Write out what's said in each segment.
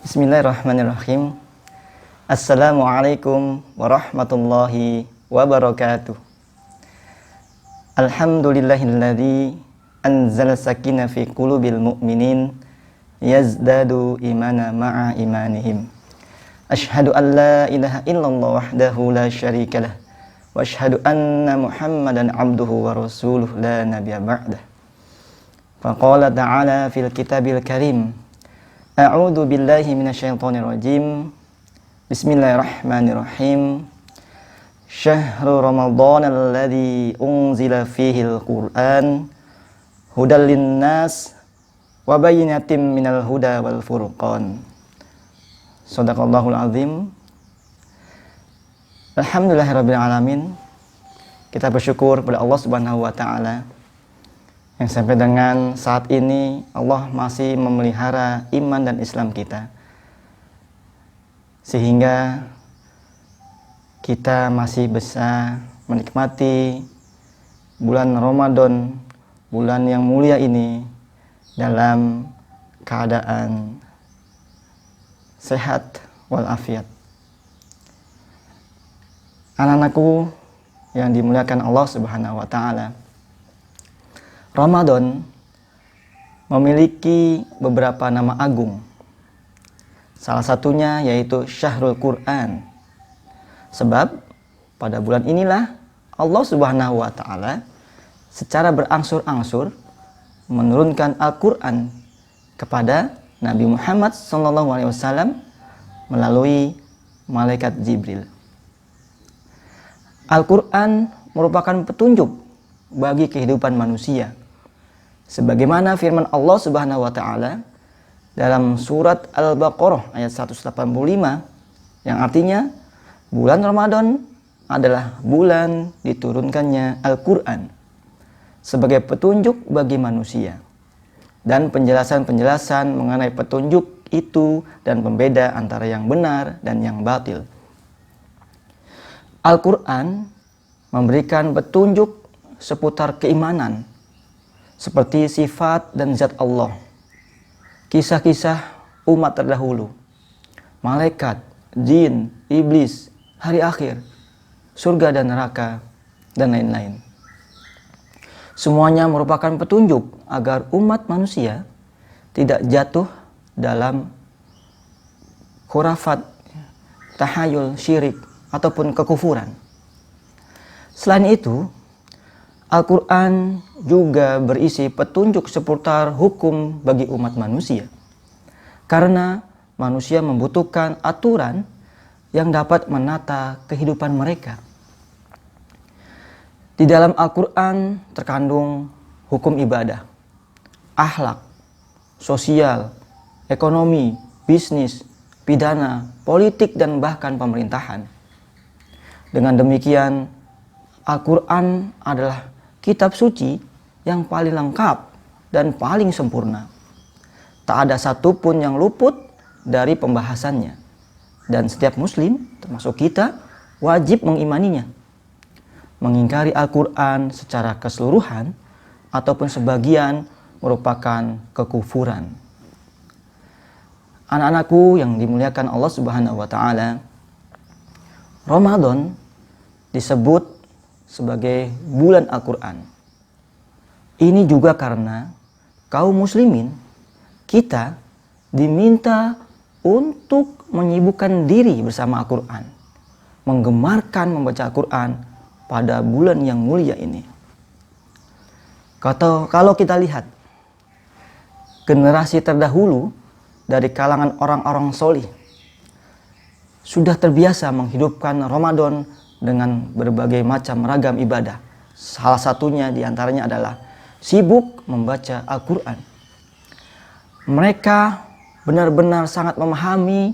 Bismillahirrahmanirrahim. Assalamualaikum warahmatullahi wabarakatuh. Alhamdulillahilladzi anzala sakinah fi qulubil mu'minin yazdadu imana ma'a imanihim. Asyhadu an la ilaha illallah wahdahu la syarikalah wa asyhadu anna Muhammadan abduhu wa rasuluh la nabiyya ba'dah. Faqala ta'ala fil kitabil karim. A'udzu billahi minasyaitonir rajim. Bismillahirrahmanirrahim. Syahrul Ramadan alladzi unzila fihil Qur'an hudal linnas wa bayyinatin minal huda wal furqan. Shadaqallahul azim. Alhamdulillahirabbil alamin. Kita bersyukur kepada Allah Subhanahu wa taala yang sampai dengan saat ini Allah masih memelihara iman dan Islam kita, sehingga kita masih bisa menikmati bulan Ramadan, bulan yang mulia ini dalam keadaan sehat walafiat. Anak-anakku yang dimuliakan Allah Subhanahu wa taala, Ramadan memiliki beberapa nama agung. Salah satunya yaitu Syahrul Quran. Sebab pada bulan inilah Allah Subhanahu wa taala secara berangsur-angsur menurunkan Al-Quran kepada Nabi Muhammad SAW melalui malaikat Jibril. Al-Quran merupakan petunjuk bagi kehidupan manusia, sebagaimana firman Allah Subhanahu wa taala dalam surat Al-Baqarah ayat 185 yang artinya bulan Ramadan adalah bulan diturunkannya Al-Quran sebagai petunjuk bagi manusia, dan penjelasan-penjelasan mengenai petunjuk itu dan pembeda antara yang benar dan yang batil. Al-Quran memberikan petunjuk seputar keimanan seperti sifat dan zat Allah, kisah-kisah umat terdahulu, malaikat, jin, iblis, hari akhir, surga dan neraka, dan lain-lain. Semuanya merupakan petunjuk agar umat manusia tidak jatuh dalam khurafat, tahayul, syirik, ataupun kekufuran. Selain itu, Al-Quran juga berisi petunjuk seputar hukum bagi umat manusia, karena manusia membutuhkan aturan yang dapat menata kehidupan mereka. Di dalam Al-Quran terkandung hukum ibadah, akhlak, sosial, ekonomi, bisnis, pidana, politik, dan bahkan pemerintahan. Dengan demikian, Al-Quran adalah kitab suci yang paling lengkap dan paling sempurna. Tak ada satupun yang luput dari pembahasannya, dan setiap muslim, termasuk kita, wajib mengimaninya. Mengingkari Al-Quran secara keseluruhan ataupun sebagian merupakan kekufuran. Anak-anakku yang dimuliakan Allah Subhanahu wa taala, Ramadan disebut sebagai bulan Al-Quran. Ini juga karena kaum muslimin kita diminta untuk menyibukkan diri bersama Al-Quran, menggemarkan membaca Al-Quran pada bulan yang mulia ini. Kalau kita lihat generasi terdahulu dari kalangan orang-orang solih sudah terbiasa menghidupkan Ramadan dengan berbagai macam ragam ibadah. Salah satunya diantaranya adalah sibuk membaca Al-Quran. Mereka benar-benar sangat memahami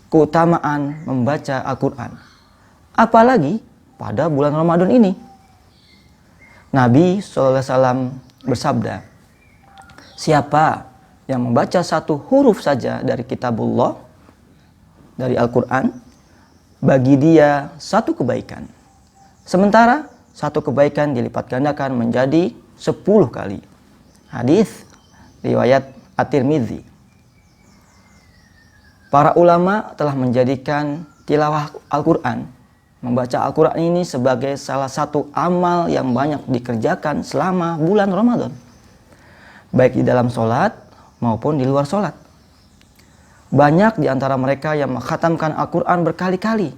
keutamaan membaca Al-Quran, apalagi pada bulan Ramadan ini. Nabi SAW bersabda, siapa yang membaca satu huruf saja dari kitabullah, dari Al-Quran, bagi dia satu kebaikan, sementara satu kebaikan dilipat gandakan menjadi 10 kali. Hadis riwayat At-Tirmidzi. Para ulama telah menjadikan tilawah Al-Quran, membaca Al-Quran ini sebagai salah satu amal yang banyak dikerjakan selama bulan Ramadan, baik di dalam sholat maupun di luar sholat. Banyak di antara mereka yang mengkhatamkan Al-Quran berkali-kali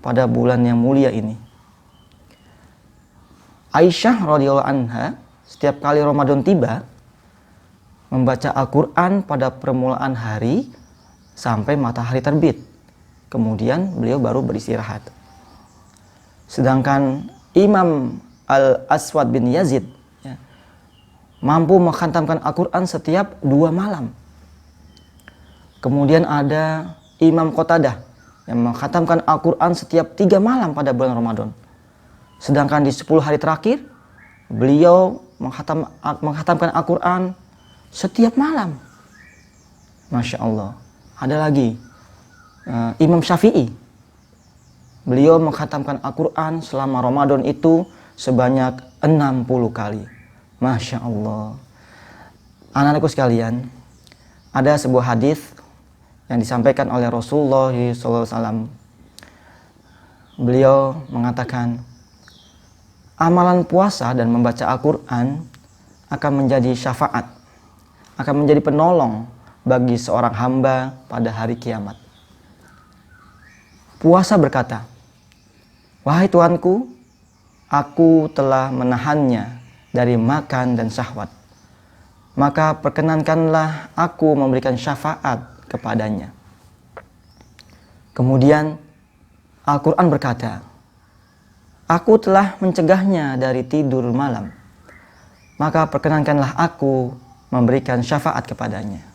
pada bulan yang mulia ini. Aisyah radhiyallahu anha setiap kali Ramadan tiba membaca Al-Quran pada permulaan hari sampai matahari terbit. Kemudian beliau baru beristirahat. Sedangkan Imam Al-Aswad bin Yazid mampu mengkhatamkan Al-Quran setiap 2 malam. Kemudian ada Imam Qatadah yang mengkhatamkan Al-Quran setiap 3 malam pada bulan Ramadan. Sedangkan di 10 hari terakhir beliau mengkhatamkan Al-Quran setiap malam. Masya Allah. Ada lagi Imam Syafi'i. Beliau mengkhatamkan Al-Quran selama Ramadan itu sebanyak 60 kali. Masya Allah. Anak-anakku sekalian, ada sebuah hadis yang disampaikan oleh Rasulullah SAW. Beliau mengatakan, amalan puasa dan membaca Al-Quran akan menjadi syafaat, akan menjadi penolong bagi seorang hamba pada hari kiamat. Puasa berkata, wahai Tuanku, aku telah menahannya dari makan dan syahwat. Maka perkenankanlah aku memberikan syafaat kepadanya. Kemudian Al-Quran berkata, aku telah mencegahnya dari tidur malam. Maka perkenankanlah aku memberikan syafaat kepadanya.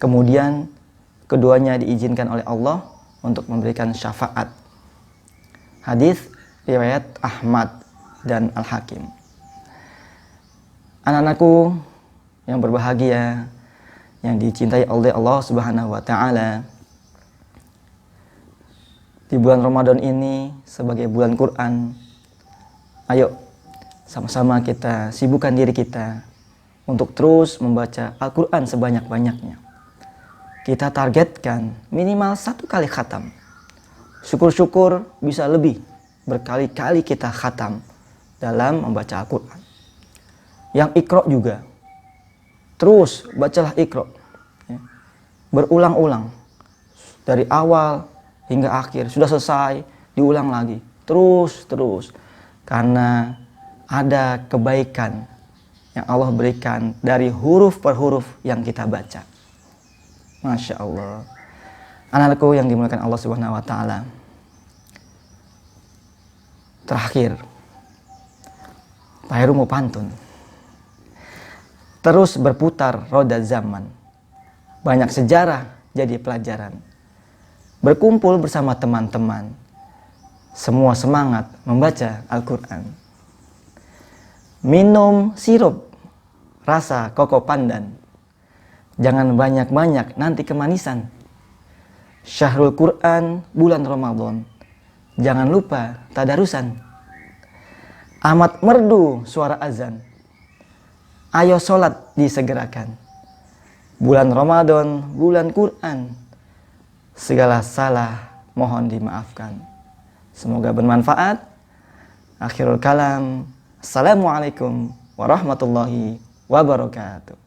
Kemudian keduanya diizinkan oleh Allah untuk memberikan syafaat. Hadis riwayat Ahmad dan Al-Hakim. Anak-anakku yang berbahagia, yang dicintai oleh Allah Subhanahu wa taala, di bulan Ramadan ini sebagai bulan Quran, ayo sama-sama kita sibukkan diri kita untuk terus membaca Al-Quran sebanyak-banyaknya. Kita targetkan minimal 1 kali khatam. Syukur-syukur bisa lebih, berkali-kali kita khatam dalam membaca Al-Quran. Yang Iqra juga, terus bacalah Iqra, berulang-ulang dari awal hingga akhir. Sudah selesai, diulang lagi, terus karena ada kebaikan yang Allah berikan dari huruf per huruf yang kita baca. Masya Allah. Anak-anakku yang dimuliakan Allah Subhanahu wa taala, terakhir Pak Heru mau pantun. Terus berputar roda zaman, banyak sejarah jadi pelajaran. Berkumpul bersama teman-teman, semua semangat membaca Al-Quran. Minum sirup rasa koko pandan, jangan banyak-banyak nanti kemanisan. Syahrul Quran bulan Ramadan, jangan lupa tadarusan. Amat merdu suara azan, ayo sholat disegerakan. Bulan Ramadan, bulan Quran, segala salah mohon dimaafkan. Semoga bermanfaat. Akhirul kalam. Assalamualaikum warahmatullahi wabarakatuh.